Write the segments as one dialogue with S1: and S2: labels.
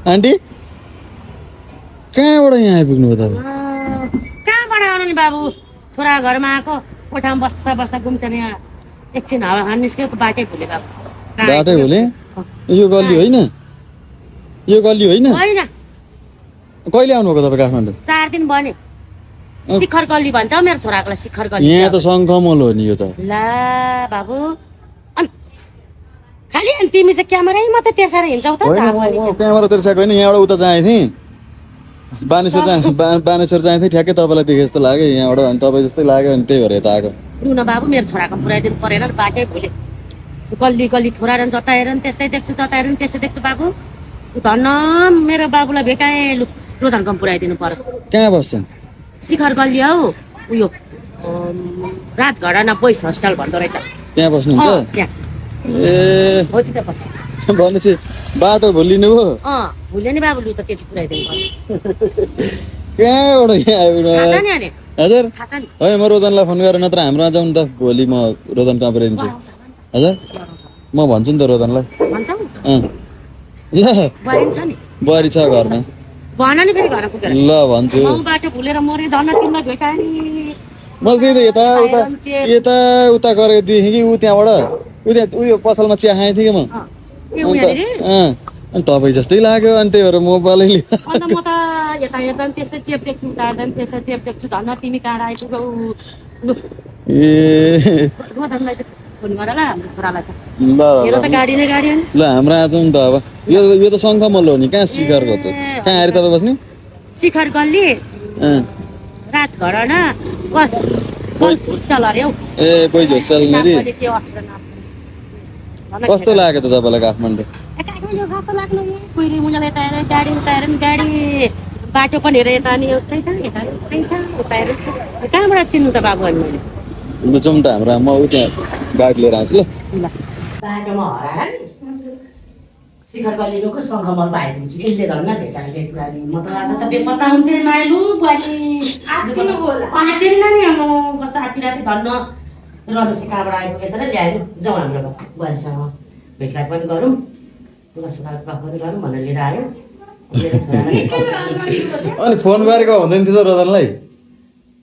S1: Aunty कहाँबाट यहाँ आइपुग्नु भयो तपाईँ?
S2: कहाँबाट आउनु नि बाबु? छोरा घरमा आएको, कोठामा बस्दा बस्दा गुम्छन् यहाँ एकछिन हावा खान निस्केको बाटै भुले बाबु।
S1: बाटै भुले? यो गल्ली होइन? यो गल्ली होइन?
S2: होइन,
S1: कहिले आउनुभएको तपाईँ काठमाडौँ?
S2: 4 दिन बन्यो। शिखर गल्ली भन्छ हौ मेरो छोराकोलाई, शिखर गल्ली।
S1: यहाँ त शङ्खमल हो नि यो त।
S2: ला बाबु, अनि खालि अनि तिमी चाहिँ क्यामेरै मात्रै तेर्साएर हिँड्छौ त?
S1: क्यामेरा तेर्साएको होइन, यहाँबाट उता जाँदै थिएँ, बानेश्वर जाँदै थिएँ, ठ्याक्कै तपाईँलाई देखेँ जस्तो लाग्यो यहाँबाट, अनि तपाईँ जस्तै लाग्यो अनि त्यही भएर यता आएको।
S2: रुन बाबु, मेरो छोराको पुऱ्याइदिनु परेन, बाटै भुले। गल्ली गल्ली थोरा जता हेर नि त्यस्तै देख्छु, जता हेर नि त्यस्तै देख्छु बाबु। धन्न मेरो बाबुलाई भेटाएँ, लु रोधनकम पुऱ्याइदिनु पर्यो।
S1: कहाँ बस्छन्?
S2: शिखर गल्ली हौ, उयो राजघडा बोइस होस्टल भन्दो रहेछ,
S1: त्यहाँ बस्नुहुन्छ?
S2: त्यहाँ
S1: ए
S2: हो त्यता बस्छ।
S1: भनेपछि बाटो भुलिनु हो?
S2: भुल्यो नि बाबु, लु त त्यति पुऱ्याइदिनु पर्यो।
S1: कहाँबाट यहाँ आइपुग्नु?
S2: थाहा छ नि अनि?
S1: हजुर
S2: थाहा छ नि?
S1: होइन, म रोदनलाई फोन गरेर नत्र हाम्रोमा जाउँ त, भोलि म रोदन कहाँ पुऱ्याइदिन्छु। हजुर म भन्छु नि त रोदनलाई।
S2: भन्छौ?
S1: ल
S2: बुहारी छ नि?
S1: बुहारी छ घरमा।
S2: भन नि फेरि घर पुगेर।
S1: ल भन्छु।
S2: म बाटो भुलेर मरे, धन्न तिमीलाई भेटाएँ नि।
S1: मैले त्यही त यता उता गरेको देखेँ कि ऊ त्यहाँबाट उयो पसलमा चिया खाएको थिएँ कि म। अनि तपाईँ जस्तै लाग्यो, अनि त्यही भएर मोबाइलै
S2: अन्त म त यता हेर्दा पनि त्यस्तै चेप देख्छु, उता हेर्दा पनि त्यस्तै चेप देख्छु, धन्न तिमी कहाँ आइपुग्यौ। लु
S1: ए
S2: रोदनलाई फोन गर ल, हाम्रो छोरालाई छ।
S1: ल
S2: हेर त गाडी नै गाडी हो नि।
S1: ल हाम्रो आज नि त अब यो त शङ्खमल हो नि, कहाँ शिखरको त? कहाँ आएर तपाईँ बस्ने?
S2: शिखर गल्ली राजघडा न बस होस्टल अरे हौ।
S1: ए बोइज होस्टल नेरी। कस्तो लाग्यो त तपाईँलाई काठमाडौँ?
S2: कस्तो लाग्नु नि, कुहिरी मुजाले यता हेर गाडी, उता हेर नि गाडी, बाटो पनि हेर यता नि उस्तै छ, यता उस्तै छ, उता हेर कहाँबाट चिन्नु त बाबु? अनि मैले
S1: जाउँ त हाम्रो, म उ त्यहाँ गाडी लिएर आउँछु ल।
S2: बाटोमा हराएर नि शिखर गल्लीको को सङ्घमल आइपुग्छु, यसले धन्न भेटाएँ बुहारी। म त आज त बेपत्ता हुन्थेँ माइलु बुहारी। आँतिर नि अब कस्तो आँतिर धन्न रमेश कहाँबाट आइपुगेछ र ल्यायो, जाउँ हाम्रो बुहारीसँग भेटघाट पनि गरौँ, सुखा पनि गरौँ भनेर लिएर आयो।
S1: अनि फोन गरेको हुँदैन थियो त रोदनलाई?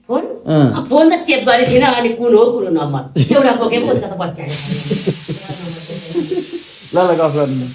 S2: फोन त सेभ गरेको थिएन, अनि कुन हो कुरो नम्बर एउटा बोकेको हुन्छ त बच्चा।
S1: ल गफ गर्नु।